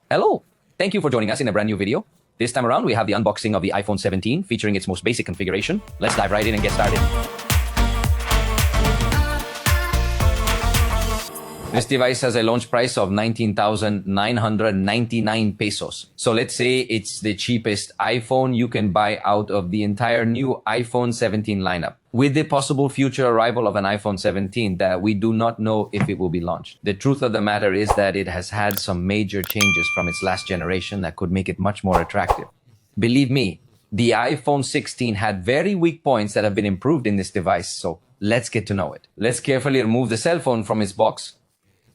Hello! Thank you for joining us in a brand new video. This time around, we have the unboxing of the iPhone 17 featuring its most basic configuration. Let's dive right in and get started. This device has a launch price of 19,999 pesos. So let's say it's the cheapest iPhone you can buy out of the entire new iPhone 17 lineup, with the possible future arrival of an iPhone 17 that we do not know if it will be launched. The truth of the matter is that it has had some major changes from its last generation that could make it much more attractive. Believe me, the iPhone 16 had very weak points that have been improved in this device, so let's get to know it. Let's carefully remove the cell phone from its box.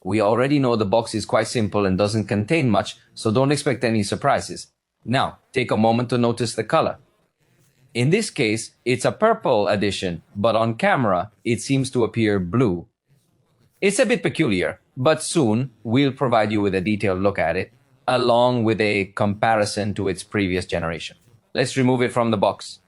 We already know the box is quite simple and doesn't contain much, so don't expect any surprises. Now, take a moment to notice the color. In this case, it's a purple edition, but on camera, it seems to appear blue. It's a bit peculiar, but soon we'll provide you with a detailed look at it, along with a comparison to its previous generation. Let's remove it from the box.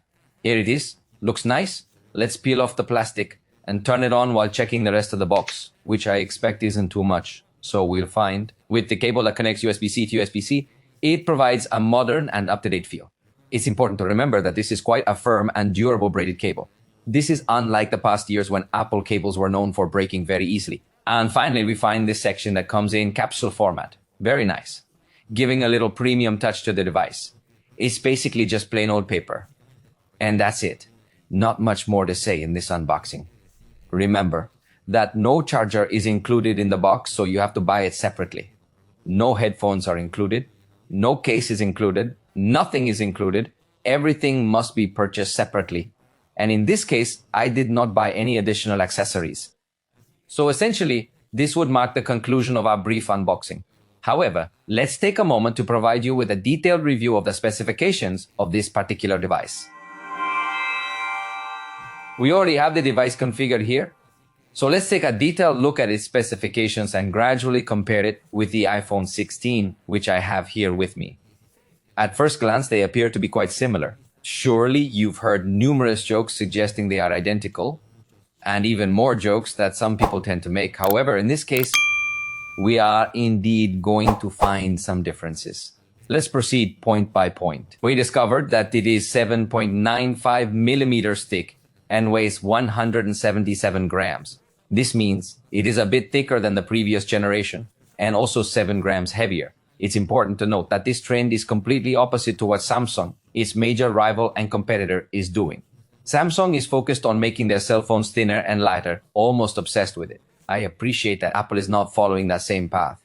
Here it is. Looks nice. Let's peel off the plastic and turn it on while checking the rest of the box, which I expect isn't too much. So we'll find. With the cable that connects USB-C to USB-C, it provides a modern and up-to-date feel. It's important to remember that this is quite a firm and durable braided cable. This is unlike the past years when Apple cables were known for breaking very easily. And finally, we find this section that comes in capsule format. Very nice. Giving a little premium touch to the device. It's basically just plain old paper. And that's it. Not much more to say in this unboxing. Remember that no charger is included in the box, so you have to buy it separately. No headphones are included. No case is included. Nothing is included. Everything must be purchased separately. And in this case, I did not buy any additional accessories. So essentially, this would mark the conclusion of our brief unboxing. However, let's take a moment to provide you with a detailed review of the specifications of this particular device. We already have the device configured here. So let's take a detailed look at its specifications and gradually compare it with the iPhone 16, which I have here with me. At first glance, they appear to be quite similar. Surely you've heard numerous jokes suggesting they are identical, and even more jokes that some people tend to make. However, in this case, we are indeed going to find some differences. Let's proceed point by point. We discovered that it is 7.95 millimeters thick and weighs 177 grams. This means it is a bit thicker than the previous generation and also 7 grams heavier. It's important to note that this trend is completely opposite to what Samsung, its major rival and competitor, is doing. Samsung is focused on making their cell phones thinner and lighter, almost obsessed with it. I appreciate that Apple is not following that same path.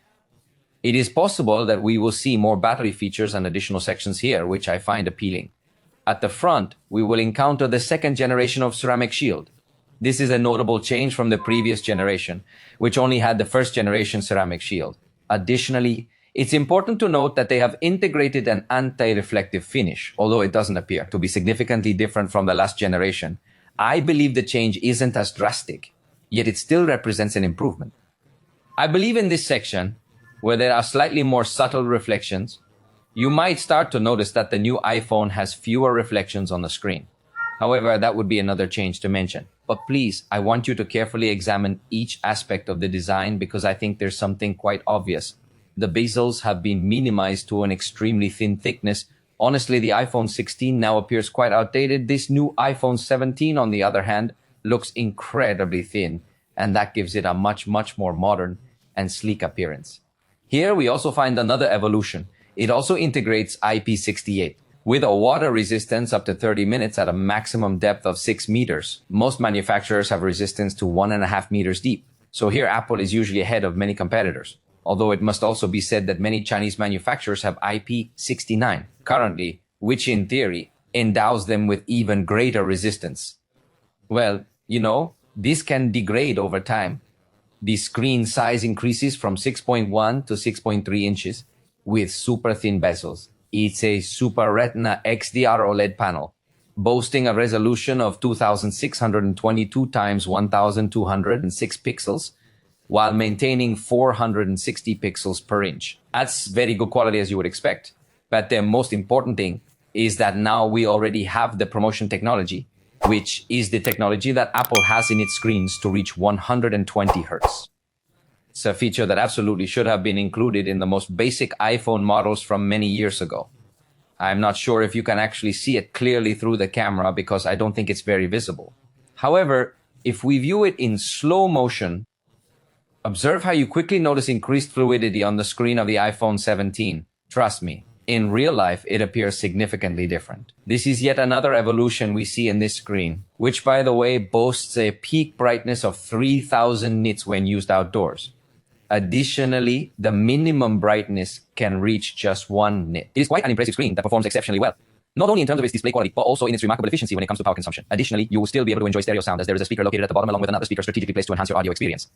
It is possible that we will see more battery features and additional sections here, which I find appealing. At the front, we will encounter the second generation of ceramic shield. This is a notable change from the previous generation, which only had the first generation ceramic shield. Additionally, it's important to note that they have integrated an anti-reflective finish, although it doesn't appear to be significantly different from the last generation. I believe the change isn't as drastic, yet it still represents an improvement. I believe in this section, where there are slightly more subtle reflections, you might start to notice that the new iPhone has fewer reflections on the screen. However, that would be another change to mention. But please, I want you to carefully examine each aspect of the design because I think there's something quite obvious. The bezels have been minimized to an extremely thin thickness. Honestly, the iPhone 16 now appears quite outdated. This new iPhone 17, on the other hand, looks incredibly thin, and that gives it a much more modern and sleek appearance. Here we also find another evolution. It also integrates IP68 with a water resistance up to 30 minutes at a maximum depth of 6 meters. Most manufacturers have resistance to 1.5 meters deep. So here Apple is usually ahead of many competitors. Although it must also be said that many Chinese manufacturers have IP69 currently, which in theory endows them with even greater resistance. Well, this can degrade over time. The screen size increases from 6.1 to 6.3 inches. With super thin bezels. It's a Super Retina XDR OLED panel, boasting a resolution of 2622 times 1206 pixels, while maintaining 460 pixels per inch. That's very good quality as you would expect. But the most important thing is that now we already have the promotion technology, which is the technology that Apple has in its screens to reach 120 Hz. It's a feature that absolutely should have been included in the most basic iPhone models from many years ago. I'm not sure if you can actually see it clearly through the camera because I don't think it's very visible. However, if we view it in slow motion, observe how you quickly notice increased fluidity on the screen of the iPhone 17. Trust me, in real life, it appears significantly different. This is yet another evolution we see in this screen, which by the way boasts a peak brightness of 3000 nits when used outdoors. Additionally, the minimum brightness can reach just 1 nit. It is quite an impressive screen that performs exceptionally well, not only in terms of its display quality, but also in its remarkable efficiency when it comes to power consumption. Additionally, you will still be able to enjoy stereo sound as there is a speaker located at the bottom along with another speaker strategically placed to enhance your audio experience.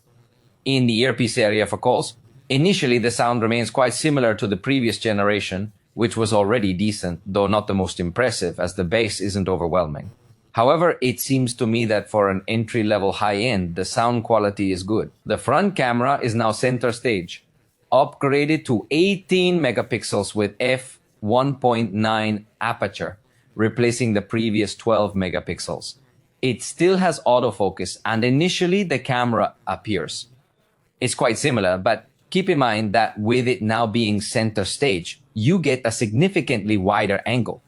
In the earpiece area for calls, initially the sound remains quite similar to the previous generation, which was already decent, though not the most impressive, as the bass isn't overwhelming. However, it seems to me that for an entry-level high-end, the sound quality is good. The front camera is now center stage, upgraded to 18 megapixels with f1.9 aperture, replacing the previous 12 megapixels. It still has autofocus, and initially the camera appears. It's quite similar, but keep in mind that with it now being center stage, you get a significantly wider angle.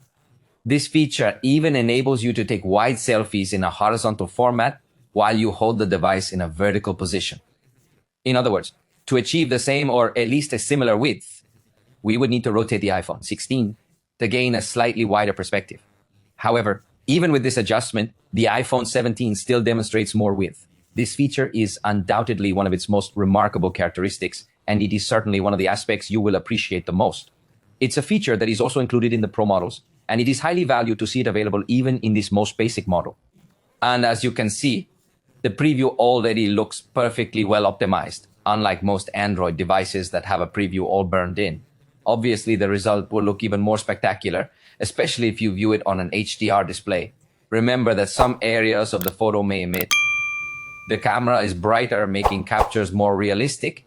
This feature even enables you to take wide selfies in a horizontal format while you hold the device in a vertical position. In other words, to achieve the same or at least a similar width, we would need to rotate the iPhone 16 to gain a slightly wider perspective. However, even with this adjustment, the iPhone 17 still demonstrates more width. This feature is undoubtedly one of its most remarkable characteristics, and it is certainly one of the aspects you will appreciate the most. It's a feature that is also included in the Pro models, and it is highly valued to see it available even in this most basic model. And as you can see, the preview already looks perfectly well optimized, unlike most Android devices that have a preview all burned in. Obviously, the result will look even more spectacular, especially if you view it on an HDR display. Remember that some areas of the photo may emit. The camera is brighter, making captures more realistic.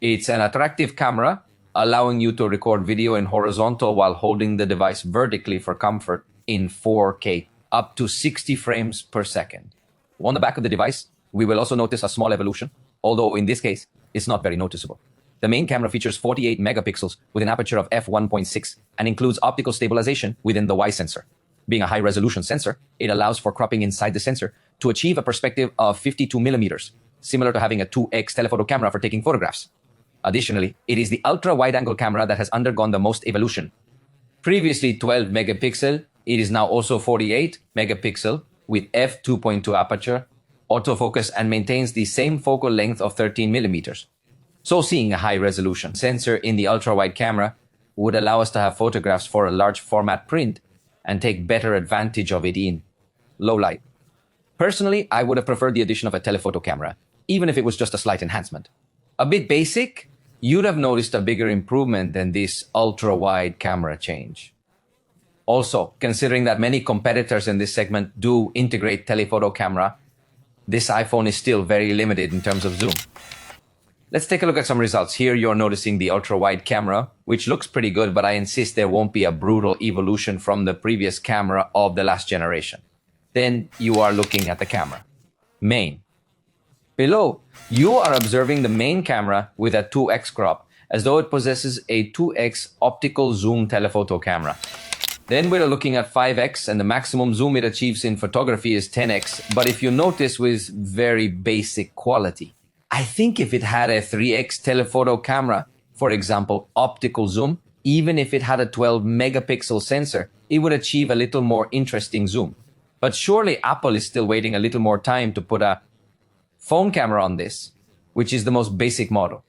It's an attractive camera, allowing you to record video in horizontal while holding the device vertically for comfort in 4K, up to 60 frames per second. On the back of the device, we will also notice a small evolution, although in this case, it's not very noticeable. The main camera features 48 megapixels with an aperture of f1.6 and includes optical stabilization within the Y sensor. Being a high-resolution sensor, it allows for cropping inside the sensor to achieve a perspective of 52 millimeters, similar to having a 2x telephoto camera for taking photographs. Additionally, it is the ultra-wide-angle camera that has undergone the most evolution. Previously 12 megapixel, it is now also 48 megapixel with f2.2 aperture, autofocus, and maintains the same focal length of 13 millimeters. So seeing a high-resolution sensor in the ultra-wide camera would allow us to have photographs for a large format print and take better advantage of it in low light. Personally, I would have preferred the addition of a telephoto camera, even if it was just a slight enhancement. A bit basic, you'd have noticed a bigger improvement than this ultra-wide camera change. Also, considering that many competitors in this segment do integrate telephoto camera, this iPhone is still very limited in terms of zoom. Let's take a look at some results. Here you're noticing the ultra-wide camera, which looks pretty good, but I insist there won't be a brutal evolution from the previous camera of the last generation. Then you are looking at the camera. Main. Below, you are observing the main camera with a 2x crop, as though it possesses a 2x optical zoom telephoto camera. Then we're looking at 5x, and the maximum zoom it achieves in photography is 10x, but if you notice, with very basic quality. I think if it had a 3x telephoto camera, for example, optical zoom, even if it had a 12 megapixel sensor, it would achieve a little more interesting zoom. But surely Apple is still waiting a little more time to put a phone camera on this, which is the most basic model.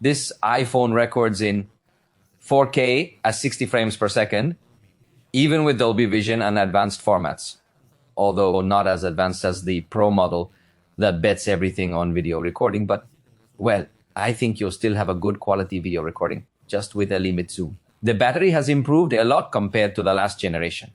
This iPhone records in 4K at 60 frames per second, even with Dolby Vision and advanced formats, although not as advanced as the Pro model that bets everything on video recording. But, well, I think you'll still have a good quality video recording, just with a limit zoom. The battery has improved a lot compared to the last generation.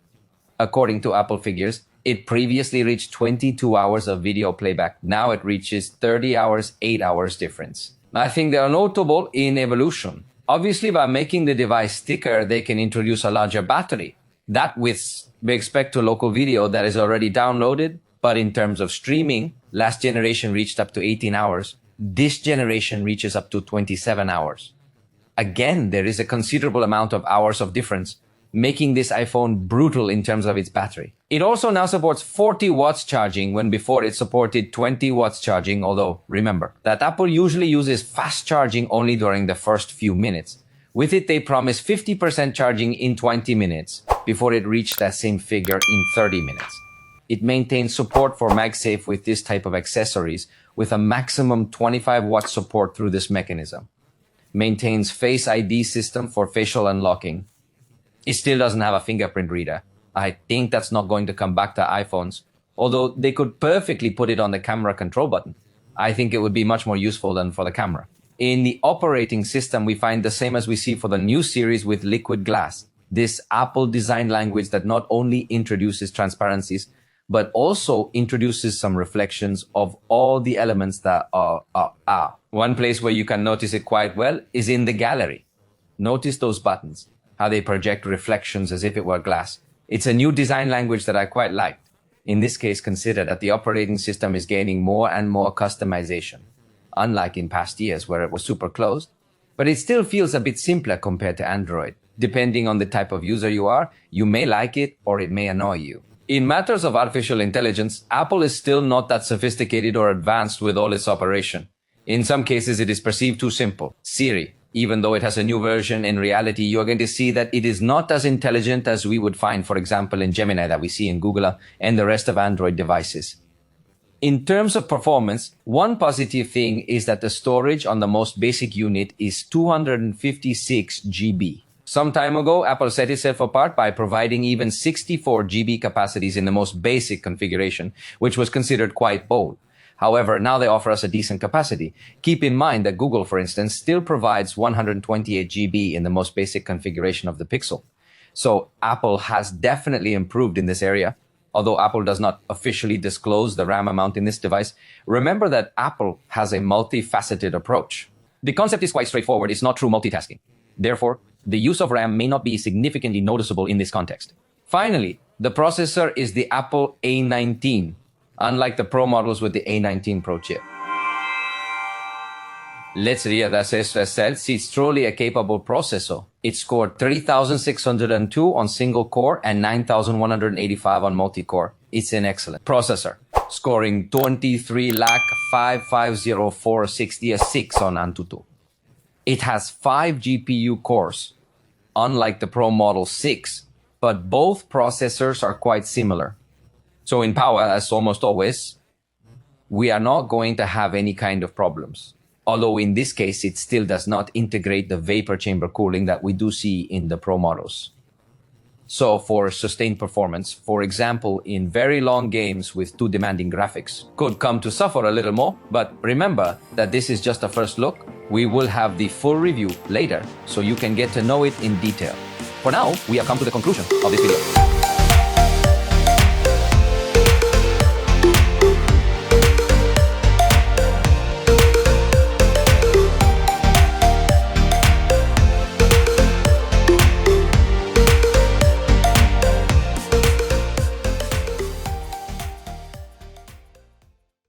According to Apple figures, it previously reached 22 hours of video playback. Now it reaches 30 hours, 8 hours difference. I think they are notable in evolution. Obviously, by making the device thicker, they can introduce a larger battery. That with respect to local video that is already downloaded, but in terms of streaming, last generation reached up to 18 hours, This generation reaches up to 27 hours. Again, there is a considerable amount of hours of difference, making this iPhone brutal in terms of its battery. It also now supports 40 watts charging when before it supported 20 watts charging, although remember that Apple usually uses fast charging only during the first few minutes. With it, they promise 50% charging in 20 minutes before it reached that same figure in 30 minutes. It maintains support for MagSafe with this type of accessories with a maximum 25 watt support through this mechanism. Maintains Face ID system for facial unlocking. It still doesn't have a fingerprint reader. I think that's not going to come back to iPhones, although they could perfectly put it on the camera control button. I think it would be much more useful than for the camera. In the operating system, we find the same as we see for the new series with Liquid Glass. This Apple design language that not only introduces transparencies, but also introduces some reflections of all the elements that are. One place where you can notice it quite well is in the gallery. Notice those buttons, how they project reflections as if it were glass. It's a new design language that I quite liked. In this case, consider that the operating system is gaining more and more customization, unlike in past years where it was super closed. But it still feels a bit simpler compared to Android. Depending on the type of user you are, you may like it or it may annoy you. In matters of artificial intelligence, Apple is still not that sophisticated or advanced with all its operation. In some cases, it is perceived too simple. Siri, even though it has a new version, in reality, you are going to see that it is not as intelligent as we would find, for example, in Gemini that we see in Google and the rest of Android devices. In terms of performance, one positive thing is that the storage on the most basic unit is 256 GB. Some time ago, Apple set itself apart by providing even 64 GB capacities in the most basic configuration, which was considered quite bold. However, now they offer us a decent capacity. Keep in mind that Google, for instance, still provides 128 GB in the most basic configuration of the Pixel. So Apple has definitely improved in this area. Although Apple does not officially disclose the RAM amount in this device, remember that Apple has a multifaceted approach. The concept is quite straightforward. It's not true multitasking. Therefore, the use of RAM may not be significantly noticeable in this context. Finally, the processor is the Apple A19, unlike the Pro models with the A19 Pro chip. Let's read that says it's truly a capable processor. It scored 3,602 on single core and 9,185 on multi-core. It's an excellent processor, scoring 23,550,466 on Antutu. It has 5 GPU cores, unlike the Pro Model 6, but both processors are quite similar. So in power, as almost always, we are not going to have any kind of problems. Although in this case, it still does not integrate the vapor chamber cooling that we do see in the Pro models. So for sustained performance, for example, in very long games with too demanding graphics, could come to suffer a little more. But remember that this is just a first look. We will have the full review later, so you can get to know it in detail. For now, we have come to the conclusion of this video.